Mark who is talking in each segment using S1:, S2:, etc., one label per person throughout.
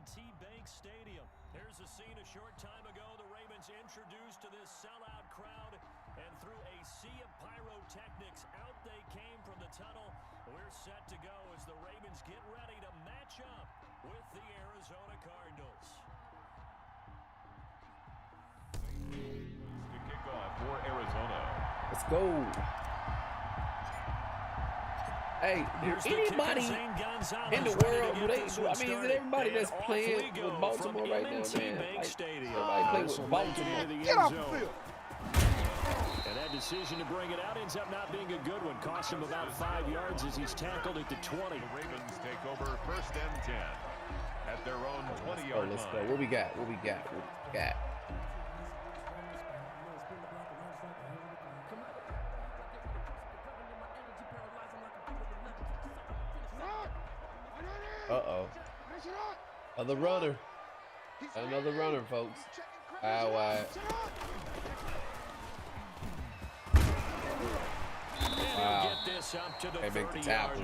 S1: M&T Bank Stadium. Here's a scene a short time ago. The Ravens introduced to this sellout crowd, and through a sea of pyrotechnics, out they came from the tunnel. We're set to go as the Ravens get ready to match up with the Arizona Cardinals.
S2: To kick off for Arizona.
S3: Let's go. Hey, is anybody in the world, is it everybody that's playing with Baltimore right now, man? Like, everybody play with Baltimore.
S4: Get off the field.
S1: And that decision to bring it out ends up not being a good one. Cost him about 5 yards as he's tackled at the 20.
S2: The Ravens take over 1st and 10 at their own 20-yard line.
S3: Let's go. What we got? Uh-oh. Another runner, folks. Out wide. Wow. They make the tackle.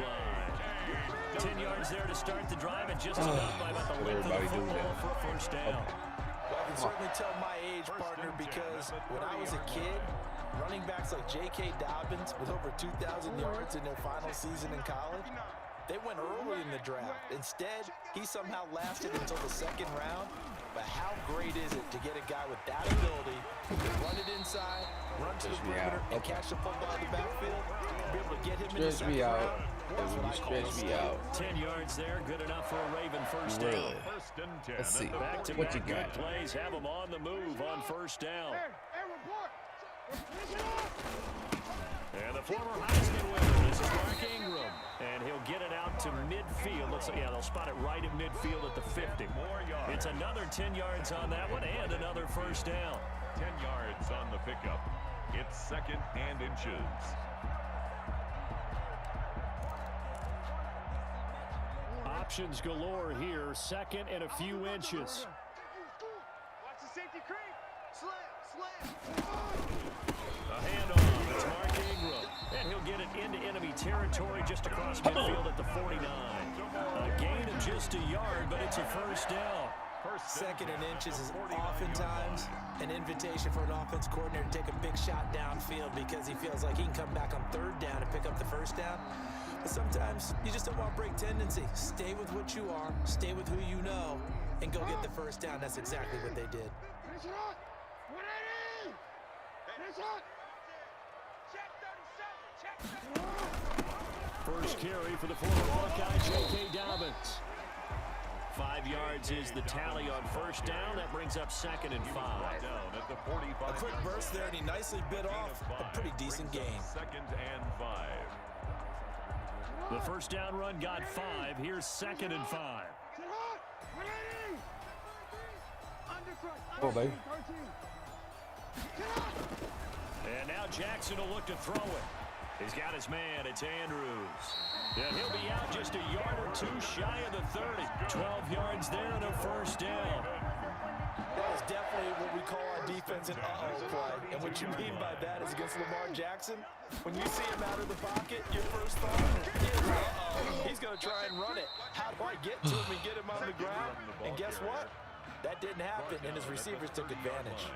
S1: 10 yards there to start the drive, and just enough by about the length of the football for a first down.
S5: Well, I can certainly tell my age, partner, because when I was a kid, running backs like J.K. Dobbins with over 2,000 yards in their final season in college, they went early in the draft. Instead, he somehow lasted until the 2nd round. But how great is it to get a guy with that ability to run it inside, run to the perimeter, and catch the football in the backfield, be able to get him in the 2nd round?
S3: Stretch me out.
S1: 10 yards there, good enough for a Raven first down.
S3: Really? Let's see. What you got?
S1: Good plays have him on the move on first down. And the former Heisman winner, this is Mark Ingram. And he'll get it out to midfield. Looks like, they'll spot it right at midfield at the 50. It's another 10 yards on that one and another first down.
S2: 10 yards on the pickup. It's 2nd and inches.
S1: Options galore here. 2nd and a few inches.
S4: Watch the safety creep. Slam.
S1: A handoff. It's Mark Ingram. And he'll get it into enemy territory just across midfield at the 49. A gain of just a yard, but it's a first down.
S5: 2nd and inches is oftentimes an invitation for an offense coordinator to take a big shot downfield because he feels like he can come back on 3rd down and pick up the first down. But sometimes you just don't want to break tendency. Stay with what you are, stay with who you know, and go get the first down. That's exactly what they did.
S1: First carry for the former Buckeye, J.K. Dobbins. 5 yards is the tally on first down. That brings up 2nd and 5.
S5: A quick burst there, and he nicely bit off a pretty decent gain.
S2: 2nd and 5.
S1: The first down run got 5. Here's 2nd and 5.
S3: Oh, baby.
S1: And now Jackson will look to throw it. He's got his man. It's Andrews. And he'll be out just a yard or two shy of the 30. 12 yards there and a first down.
S5: That is definitely what we call on defense an uh-oh play. And what you mean by that is against Lamar Jackson, when you see him out of the pocket, your first thought is, uh-oh, he's going to try and run it. How do I get to him and get him on the ground? And guess what? That didn't happen, and his receivers took advantage.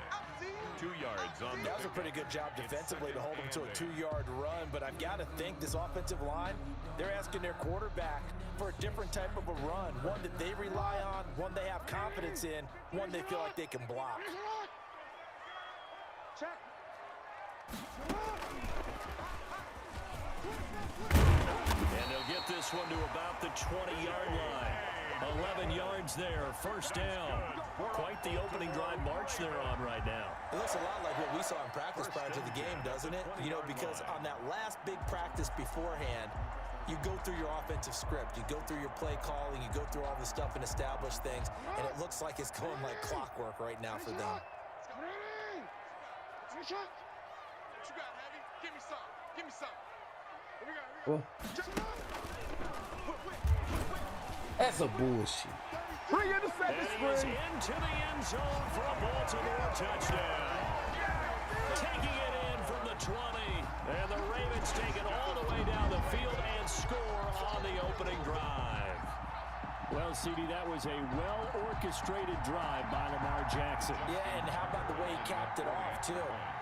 S2: 2 yards on the
S5: That was a pretty good job defensively to hold him to a 2-yard run, but I've got to think this offensive line, they're asking their quarterback for a different type of a run, one that they rely on, one they have confidence in, one they feel like they can block.
S1: And they'll get this one to about the 20-yard line. 11 yards there, first down. Quite the opening drive march they're on right now.
S5: It looks a lot like what we saw in practice prior to the game, doesn't it? You know, because on that last big practice beforehand, you go through your offensive script, you go through your play calling, you go through all the stuff and establish things, and it looks like it's going like clockwork right now for them.
S3: Well, that's a bullshit.
S4: Bring in the second
S1: And he is
S4: string.
S1: into the end zone for a Baltimore touchdown. Taking it in from the 20. And the Ravens take it all the way down the field and score on the opening drive. Well, CD, that was a well-orchestrated drive by Lamar Jackson.
S5: Yeah, and how about the way he capped it off, too?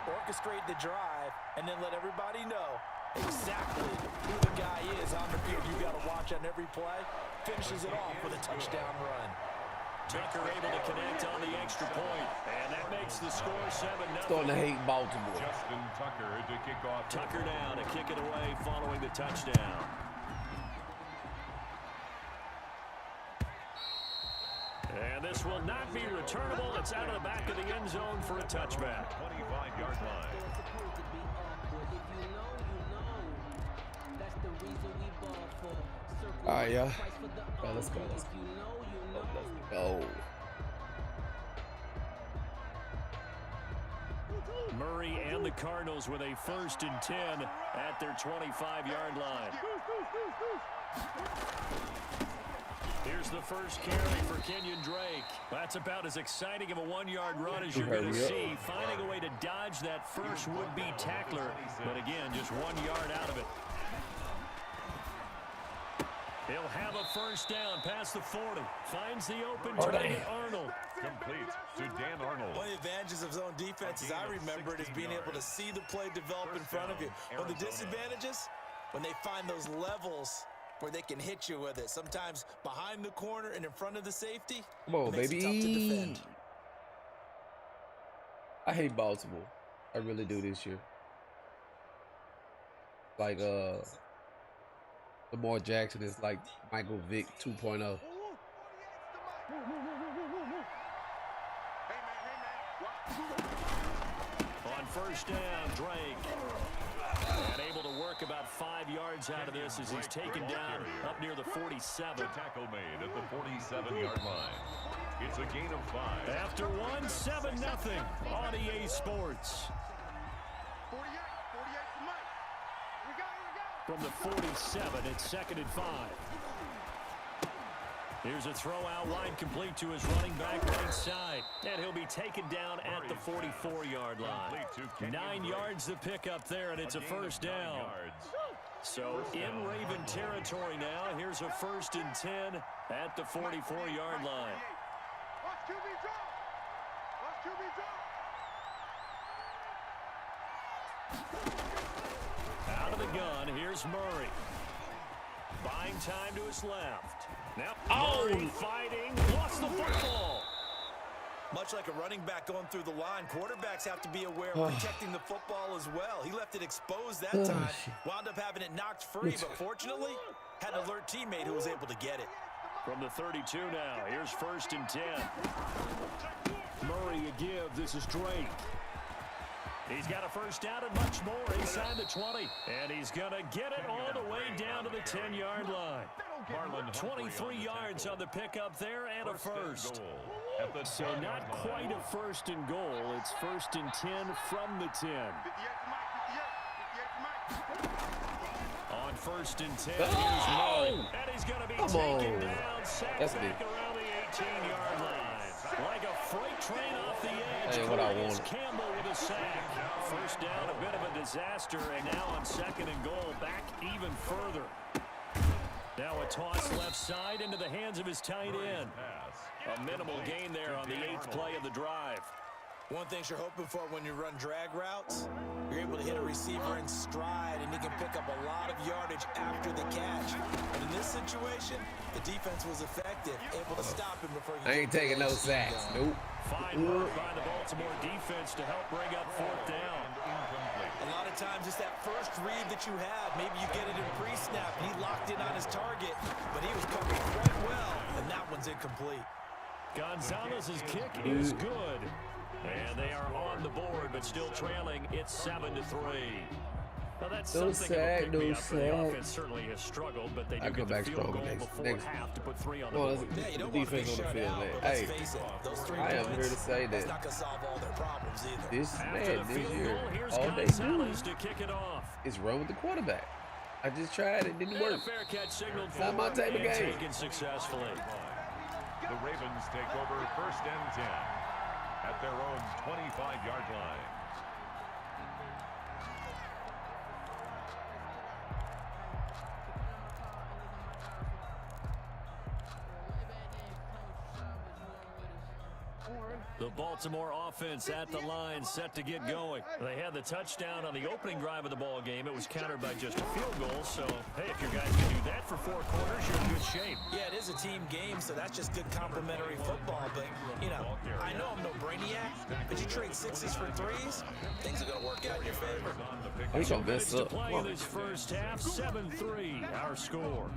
S5: Orchestrate the drive and then let everybody know exactly who the guy is on the field. You got to watch on every play. Finishes it off with a touchdown run.
S1: Tucker able to connect on the extra point, and that makes the score 7-0.
S3: Starting to hate Baltimore.
S2: Justin Tucker to kick off.
S1: Tucker down to kick it away following the touchdown. And this will not be returnable. It's out of the back of the end zone for a touchback.
S2: 25-yard line.
S3: All right, y'all. Let's go. Let's go.
S1: Murray and the Cardinals with a 1st and 10 at their 25-yard line. Here's the first carry for Kenyon Drake. That's about as exciting of a 1-yard run as you're going to see. Finding a way to dodge that first would-be tackler, but again, just 1 yard out of it. He'll have a first down past the 40. Finds the open target, Arnold.
S2: Complete to Dan Arnold.
S5: One of the advantages of zone defense, as I remember it, is being able to see the play develop in front of you. One of the disadvantages, when they find those levels where they can hit you with it. Sometimes behind the corner and in front of the safety.
S3: Come on, baby.
S5: It tough to defend.
S3: I hate Baltimore. I really do this year. Like, Lamar Jackson is like Michael Vick 2.0.
S1: On first down, Drake. And able to work about 5 yards out of this as he's taken down up near the 47.
S2: The tackle made at the 47-yard line. It's a gain of 5.
S1: After 1, 7-0 on EA Sports.
S4: 48 for Mike. We go.
S1: From the 47, it's 2nd and 5. Here's a throw out wide, complete to his running back right side. And he'll be taken down at the 44-yard line. 9 yards the pick up there, and it's a first down. So in Raven territory now. Here's a 1st and 10 at the 44-yard line.
S4: Watch QB drop. Watch QB drop.
S1: Out of the gun, here's Murray. Buying time to his left. Now, Murray fighting, lost the football.
S5: Much like a running back going through the line, quarterbacks have to be aware of protecting the football as well. He left it exposed that time, wound up having it knocked free, but fortunately, had an alert teammate who was able to get it.
S1: From the 32 now, here's 1st and 10. Murray a give, this is Drake. He's got a first down and much more inside the 20. And he's going to get it all the way down to the 10-yard line. 23 yards on the pickup there and a first. So not quite a 1st and goal. It's 1st and 10 from the 10.
S4: 58
S1: On 1st and 10, here's Murray. And he's going to be taken down, sacked back around the 18-yard line. Like a freight train off the edge. Cornelius Campbell with a sack. First down, a bit of a disaster, and now on 2nd and goal, back even further. Now a toss left side into the hands of his tight end. A minimal gain there on the 8th play of the drive.
S5: One thing you're hoping for when you run drag routes, you're able to hit a receiver in stride, and he can pick up a lot of yardage after the catch. But in this situation, the defense was effective, able to stop him before he
S3: I ain't taking no sacks. Nope.
S1: Fine work by the Baltimore defense to help bring up 4th down.
S5: A lot of times, it's that first read that you have. Maybe you get it in pre-snap, and he locked in on his target, but he was covered quite well, and that one's incomplete.
S1: Gonzalez's kick is good. And they are on the board, but still trailing. It's 7-3. Now that's something of a pick-me-up for the offense. Certainly has struggled, but they do get the field goal before half to put 3 on the board.
S5: Yeah, you don't want to be shut out, but let's face it, those 3
S3: I am
S5: points,
S3: here to say
S5: that's
S3: that
S5: not going to solve all their problems either.
S3: this year,
S1: here's
S3: all they do
S1: Gonzalez to kick it off.
S3: is run with the quarterback. I just tried it, didn't work.
S1: Fair catch signaled for
S3: Not my type of game.
S1: taken successfully.
S2: The Ravens take over 1st and 10 at their own 25-yard line.
S1: The Baltimore offense at the line, set to get going. They had the touchdown on the opening drive of the ball game. It was countered by just a field goal. So, hey, if your guys can do that for 4 quarters, you're in good shape.
S5: Yeah, it is a team game, so that's just good complementary football. But, you know, I know I'm no brainiac, but you trade 6s for 3s, things are going to work out in your favor.
S3: He's going to mess up.
S1: Play this first half, 7-3, our score.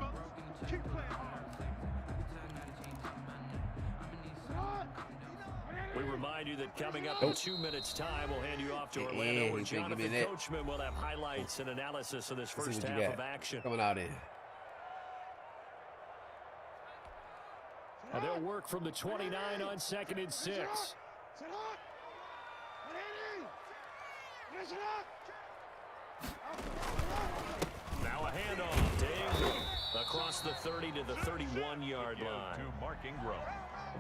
S1: We remind you that coming up in 2 minutes' time, we'll hand you off to Orlando, where Jonathan Coachman will have highlights and analysis of this first half of action.
S3: Coming out in.
S1: And they'll work from the 29 on 2nd and 6. Now a handoff to Ingram across the 30 to the 31-yard line.
S2: To Mark Ingram.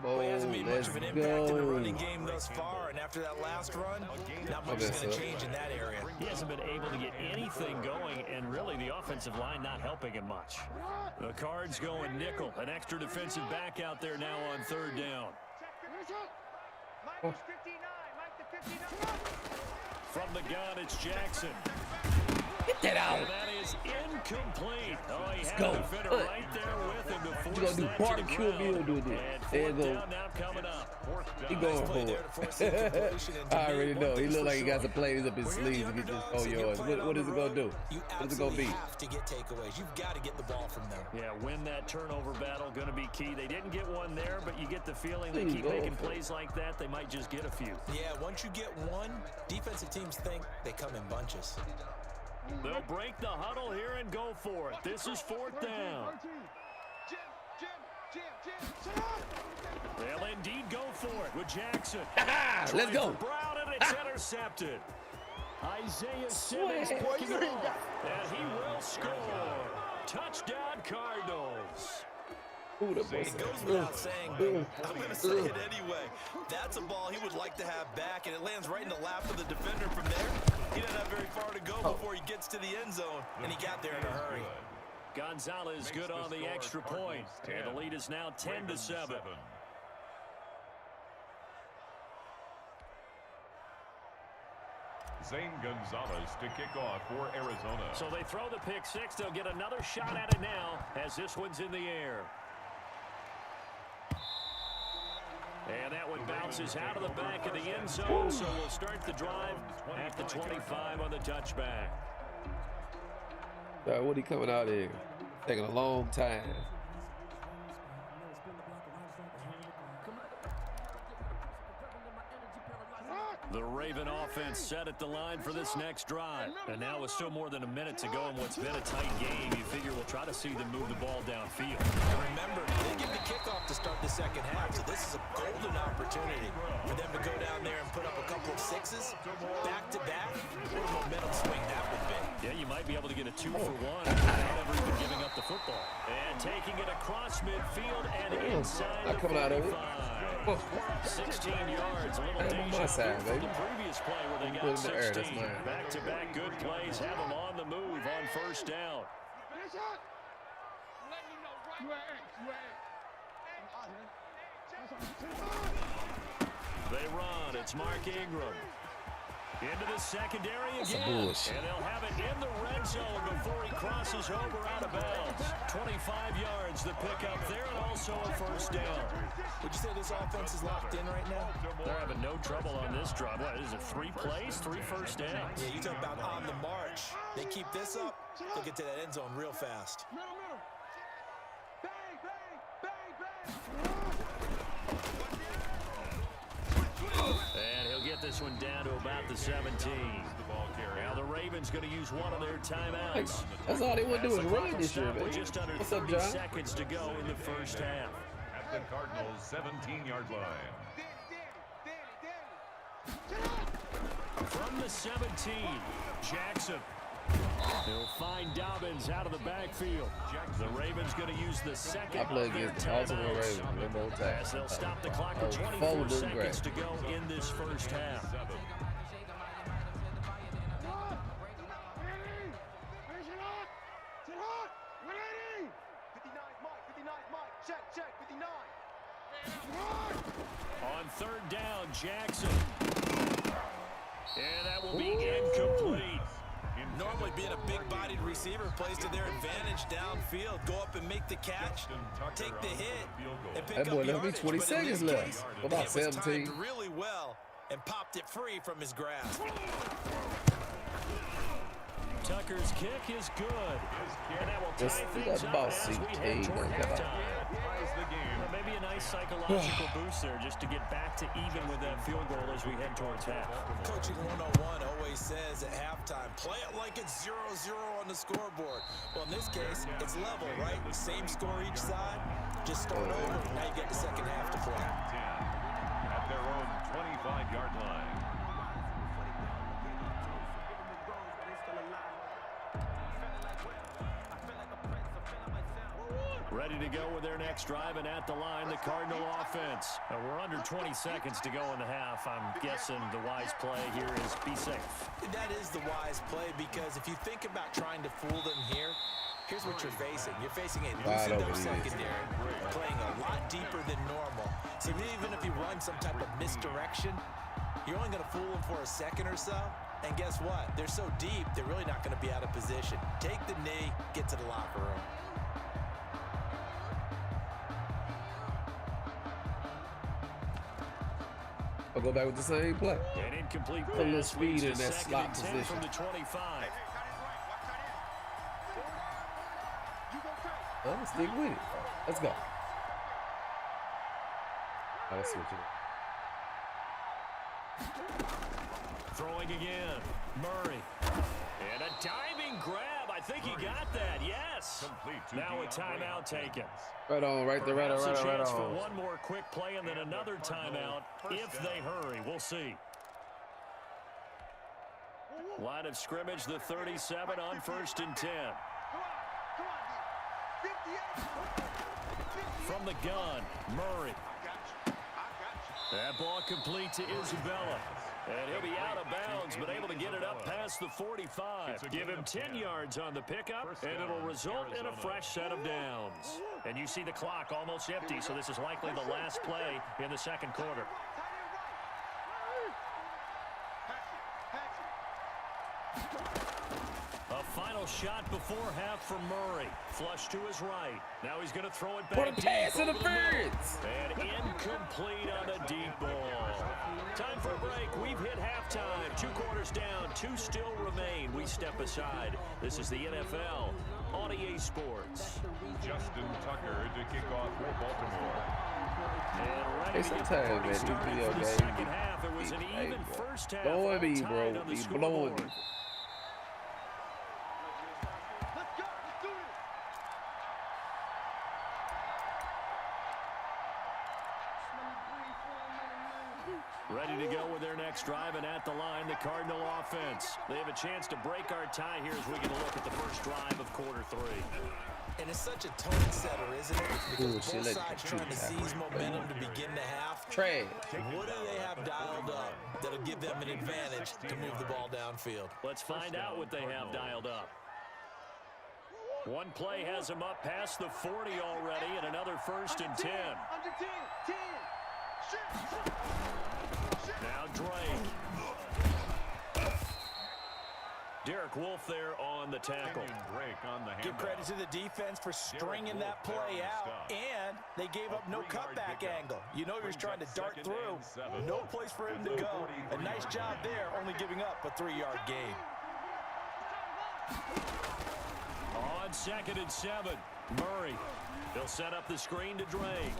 S5: Well, he hasn't made much of an impact in the running game thus far, and after that last run, not much is going to change in that area.
S1: He hasn't been able to get anything going, and really the offensive line not helping him much. The Cards going nickel, an extra defensive back out there now on 3rd down. From the gun, it's Jackson.
S3: Get that out.
S1: And that is incomplete. Oh, he had a defender right there with him to force
S3: do
S1: that to the
S3: barbecue
S1: ground.
S3: meal, do this. There you go.
S1: Now coming up.
S3: He going for it. I already know. He look like he got some plays up his sleeves to get this 4 yards. What is it going to do? What is it going to be?
S5: You have to get takeaways. You've got to get the ball from them.
S1: Yeah, win that turnover battle, going to be key. They didn't get one there, but you get the feeling they keep making plays like that, they might just get a few.
S5: Yeah, once you get one, defensive teams think they come in bunches.
S1: They'll break the huddle here and go for it. This is 4th down. They'll indeed go for it with Jackson.
S3: Let's go.
S1: Brown, and it's intercepted. Isaiah Simmons picking it off, and he will score. Touchdown, Cardinals.
S3: Ooh,
S5: It goes without saying, but I'm going to say it anyway. That's a ball he would like to have back, and it lands right in the lap of the defender from there. He doesn't have very far to go before he gets to the end zone, and he got there in a hurry.
S1: Gonzalez good on the extra point, and the lead is now 10-7.
S2: Zane Gonzalez to kick off for Arizona.
S1: So they throw the pick 6. They'll get another shot at it now as this one's in the air. And that one bounces out of the back of the end zone, so we'll start the drive at the 25 on the touchback.
S3: All right, what he coming out here? Taking a long time.
S1: The Raven offense set at the line for this next drive. And now with still more than a minute to go in what's been a tight game, you figure we'll try to see them move the ball downfield.
S5: And remember, they give the kickoff to start the second half, so this is a golden opportunity for them to go down there and put up a couple of 6s back-to-back. What a momentum swing that would be.
S1: Yeah, you might be able to get a 2-for-1 without ever even giving up the football. And taking it across midfield and inside the 45. 16 yards, a little dangerous from the previous play where they got 16. Back-to-back good plays have them on the move on 1st down. They run. It's Mark Ingram. Into the secondary again, and they'll have it in the red zone before he crosses over out of bounds. 25 yards the pick up there, and also a 1st down.
S5: Would you say this offense is locked in right now?
S1: They're having no trouble on this drive. What is it, 3 plays, 3 first downs?
S5: Yeah, you talk about on the march. They keep this up, they'll get to that end zone real fast.
S1: And he'll get this one down to about the 17. Now the Ravens going to use one of their timeouts.
S3: That's all they want to do is run this year, man.
S1: Just under
S3: What's up,
S1: 30
S3: John?
S1: seconds to go in the first half.
S2: At the Cardinals' 17-yard line.
S1: From the 17, Jackson. He'll find Dobbins out of the backfield. The Ravens going to use the second
S3: I played
S1: of their
S3: against the Baltimore Ravens
S1: timeouts.
S3: one more time.
S1: As they'll stop the clock with 24 seconds to go in this first half. On On third down, Jackson. And that will be incomplete.
S5: Normally being a big-bodied receiver plays to their advantage downfield. Go up and make the catch, take the hit, and pick up yardage.
S3: That boy, 20 seconds left. About 17.
S5: Timed really well and popped it free from his grasp.
S1: Tucker's kick is good. And that will tie things up as we head toward halftime. Maybe a nice psychological boost there just to get back to even with that field goal as we head towards half.
S5: Coaching 101 always says at halftime, play it like it's 0-0 on the scoreboard. Well, in this case, it's level, right? Same score each side. Just start over. Now you get the second half to play.
S2: At their own 25-yard line.
S1: Ready to go with their next drive, and at the line, the Cardinal offense. We're under 20 seconds to go in the half. I'm guessing the wise play here is be safe.
S5: That is the wise play, because if you think about trying to fool them here, here's what you're facing. You're facing a loosened up secondary, playing a lot deeper than normal. So even if you run some type of misdirection, you're only going to fool them for a second or so. And guess what? They're so deep, they're really not going to be out of position. Take the knee, get to the locker room.
S3: I'll go back with the same play.
S1: An incomplete
S3: a little speed in that slot position.
S1: From the 25.
S3: Let's stick with it. Let's go. Let's switch it.
S1: Throwing again. Murray. And a diving grab. I think he got that. Yes. Now a timeout taken.
S3: Right on, right there, right on, right on, right
S1: for
S3: on.
S1: one more quick play and then another timeout if they hurry. We'll see. Line of scrimmage, the 37 on 1st and 10. From the gun, Murray. That ball complete to Isabella. And he'll be out of bounds, but able to get it up past the 45. Give him 10 yards on the pickup, and it'll result in a fresh set of downs. And you see the clock almost empty, so this is likely the last play in the second quarter. A final shot before half for Murray. Flush to his right. Now he's going to throw it back
S3: Put a pass interference.
S1: And incomplete on a deep ball. Time for a break. We've hit halftime. 2 quarters down. 2 still remain. We step aside. This is the NFL on EA Sports.
S2: Justin Tucker to kick off for Baltimore.
S1: And ready to get the party started for the second half. It was an even first half.
S3: Blowing me, bro. He's blowing me.
S1: Ready to go with their next drive, and at the line, the Cardinal offense. They have a chance to break our tie here as we get a look at the first drive of quarter 3.
S5: And it's such a tone setter, isn't it? Because both sides trying to seize momentum to begin the half.
S3: Trey.
S5: What do they have dialed up that'll give them an advantage to move the ball downfield?
S1: Let's find out what they have dialed up. One play has them up past the 40 already, and another 1st and 10.
S4: Under 10.
S1: Now Drake. Derek Wolfe there on the tackle.
S5: Give credit to the defense for stringing that play out, and they gave up no cutback angle. You know he was trying to dart through. No place for him to go. A nice job there, only giving up a 3-yard gain.
S1: On 2nd and 7, Murray. He'll set up the screen to Drake.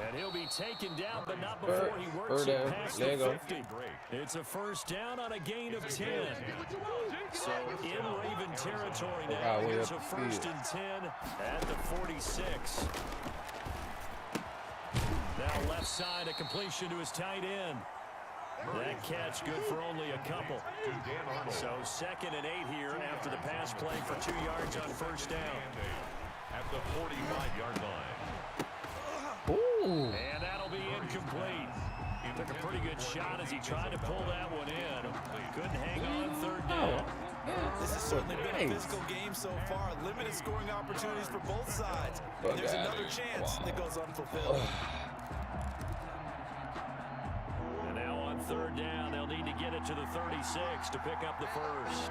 S1: And he'll be taken down, but not before he works it past the 50. It's a first down on a gain of 10. So in Raven territory now, here's a 1st and 10 at the 46. Now left side, a completion to his tight end. That catch good for only a couple. So 2nd and 8 here after the pass play for 2 yards on 1st down.
S2: At the 45-yard line.
S3: Ooh.
S1: And that'll be incomplete. He took a pretty good shot as he tried to pull that one in. Couldn't hang on 3rd down.
S5: This has certainly been a physical game so far. Limited scoring opportunities for both sides. And there's another chance that goes unfulfilled.
S1: third down. They'll need to get it to the 36 to pick up the first.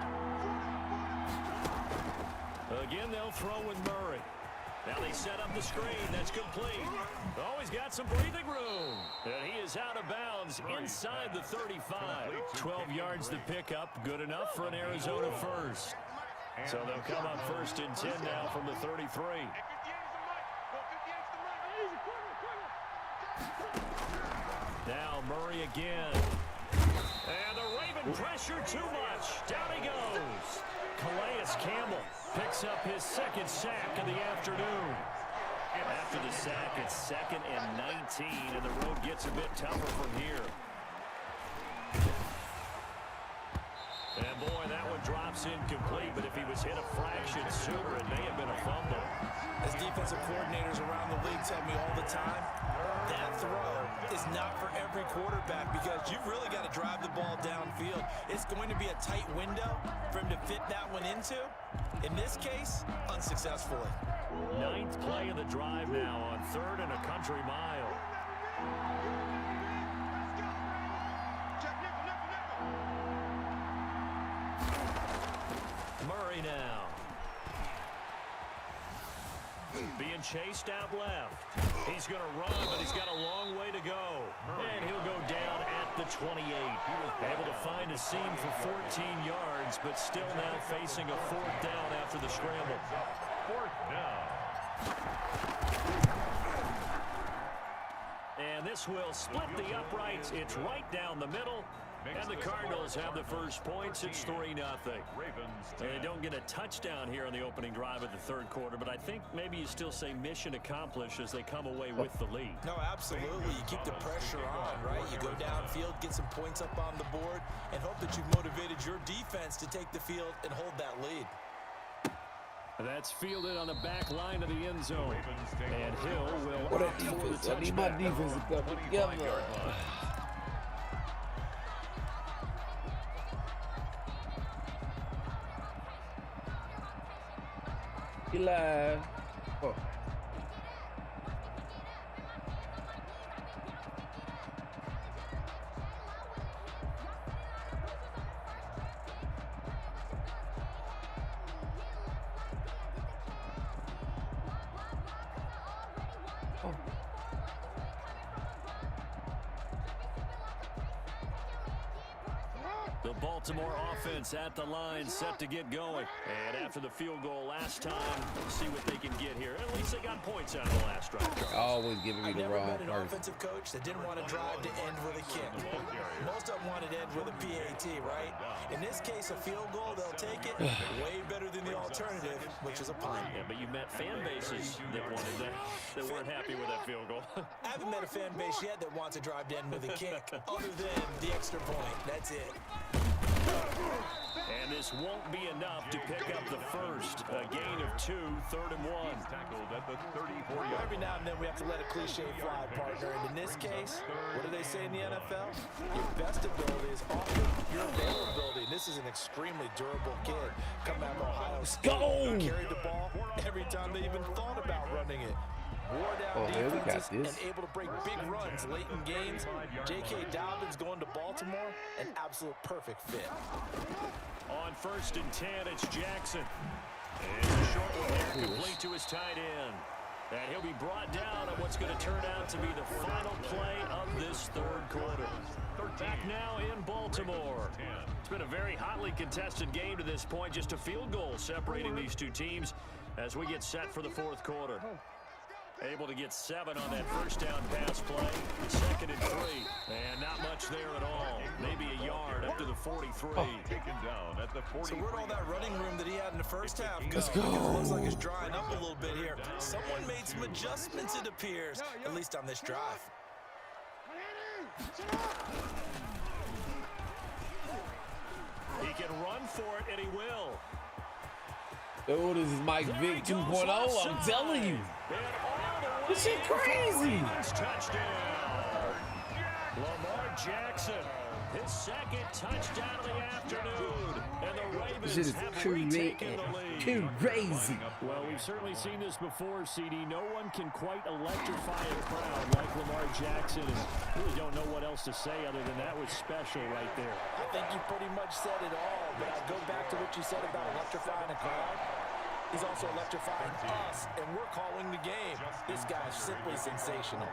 S1: Again, they'll throw with Murray. Now they set up the screen. That's complete. Oh, he's got some breathing room. And he is out of bounds inside the 35. 12 yards to pick up. Good enough for an Arizona first. So they'll come up first and 10 now from the 33. Now Murray again. And the Raven pressure too much. Down he goes. Calais Campbell picks up his second sack of the afternoon. After the sack, it's 2nd and 19, and the road gets a bit tougher from here. And boy, that one drops incomplete, but if he was hit a fraction sooner, it may have been a fumble.
S5: As defensive coordinators around the league tell me all the time, that throw is not for every quarterback because you've really got to drive the ball downfield. It's going to be a tight window for him to fit that one into. In this case, unsuccessfully.
S1: 9th play of the drive now on 3rd and a country mile. Murray now. Being chased out left. He's going to run, but he's got a long way to go. And he'll go down at the 28. He was able to find a seam for 14 yards, but still now facing a 4th down after the scramble.
S2: 4th down.
S1: And this will split the uprights. It's right down the middle. And the Cardinals have the first points. It's 3-0. They don't get a touchdown here on the opening drive of the 3rd quarter, but I think maybe you still say mission accomplished as they come away with the lead.
S5: No, absolutely. You keep the pressure on, right? You go downfield, get some points up on the board, and hope that you've motivated your defense to take the field and hold that lead.
S1: That's fielded on the back line of the end zone. And Hill will
S3: What a
S1: opt for the
S3: defense. I need
S1: touchback.
S3: my defense to come together. Eli. Oh.
S1: The Baltimore offense at the line, set to get going. And after the field goal last time, we'll see what they can get here. At least they got points out of the last drive.
S3: Always giving me the
S5: I've never
S3: wrong
S5: met an
S3: person.
S5: offensive coach that didn't want to drive to end with a kick. Most of them wanted to end with a PAT, right? In this case, a field goal, they'll take it. Way better than the alternative, which is a punt.
S1: Yeah, but you met fan bases that wanted that weren't happy with that field goal.
S5: I haven't met a fan base yet that wants to drive to end with a kick, other than the extra point. That's it.
S1: And this won't be enough to pick up the first. A gain of 2, 3rd and 1.
S2: Tackled at the 34-yard.
S5: Every now and then we have to let a cliche fly, partner. And in this case, what do they say in the NFL? Your best ability is often your availability. And this is an extremely durable kid coming out of Ohio State.
S3: Go!
S5: Carried the ball every time they even thought about running it. Wore down defenses and able to break big runs late in games. J.K. Dobbins going to Baltimore, an absolute perfect fit.
S1: On 1st and 10, it's Jackson. And it's a short one here, complete to his tight end. And he'll be brought down on what's going to turn out to be the final play of this 3rd quarter. Back now in Baltimore. It's been a very hotly contested game to this point. Just a field goal separating these two teams as we get set for the 4th quarter. Able to get 7 on that first down pass play. 2nd and 3. And not much there at all. Maybe a yard up to the 43.
S2: Taken down at the 40.
S5: So where'd all that running room that he had in the first half go?
S3: Let's go.
S5: Because it looks like it's drying up a little bit here. Someone made some adjustments, it appears, at least on this drive.
S1: He can run for it, and he will.
S3: Oh, this is Mike Vick 2.0. I'm telling you. This shit crazy.
S1: Touchdown. Lamar Jackson His second touchdown of the afternoon. And the Ravens
S3: This is
S1: have
S3: crazy.
S1: retaken the lead.
S3: Crazy.
S1: Well, we've certainly seen this before, CD. No one can quite electrify a crowd like Lamar Jackson. And really don't know what else to say other than that was special right there.
S5: I think you pretty much said it all, but I'll go back to what you said about electrifying a crowd. He's also electrifying us, and we're calling the game. This guy's simply sensational.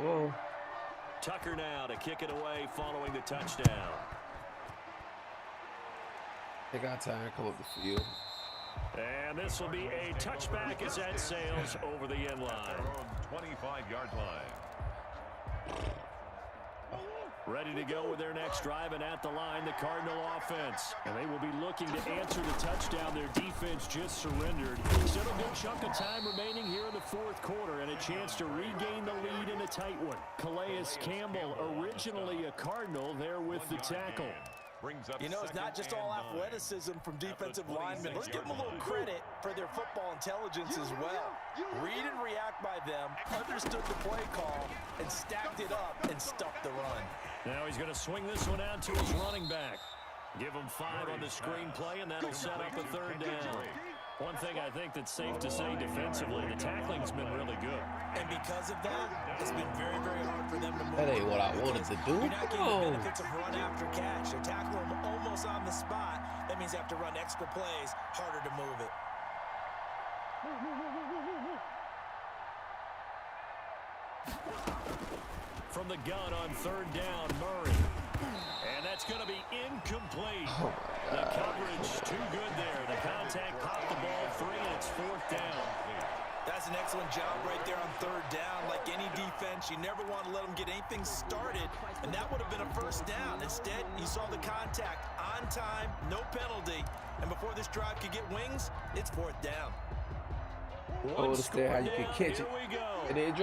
S3: Whoa.
S1: Tucker now to kick it away following the touchdown.
S3: They got time to come up the field.
S1: And this will be a touchback as that sails over the end line.
S2: 25-yard line.
S1: Ready to go with their next drive, and at the line, the Cardinal offense. And they will be looking to answer the touchdown their defense just surrendered. Still a good chunk of time remaining here in the fourth quarter, and a chance to regain the lead in a tight one. Calais Campbell, originally a Cardinal, there with the tackle.
S5: You know, it's not just all athleticism from defensive linemen. Let's give them a little credit for their football intelligence as well. Read and react by them, understood the play call, and stacked it up and stuffed the run.
S1: Now he's going to swing this one out to his running back. Give him 5 on the screenplay, and that'll set up a third down. One thing I think that's safe to say defensively, the tackling's been really good. And because of that, it's been very, very hard for them to move.
S3: That ain't what I wanted to do.
S5: You're not getting the benefits of run after catch. They tackle him almost on the spot. That means they have to run extra plays, harder to move it.
S1: From the gun on third down, Murray. And that's going to be incomplete.
S3: Oh
S1: the coverage too good there. The contact popped the ball 3, and it's fourth down.
S5: That's an excellent job right there on third down. Like any defense, you never want to let them get anything started, and that would have been a first down. Instead, you saw the contact on time, no penalty, and before this drive could get wings, it's fourth down.
S3: Oh, understand how you can catch it and then drop.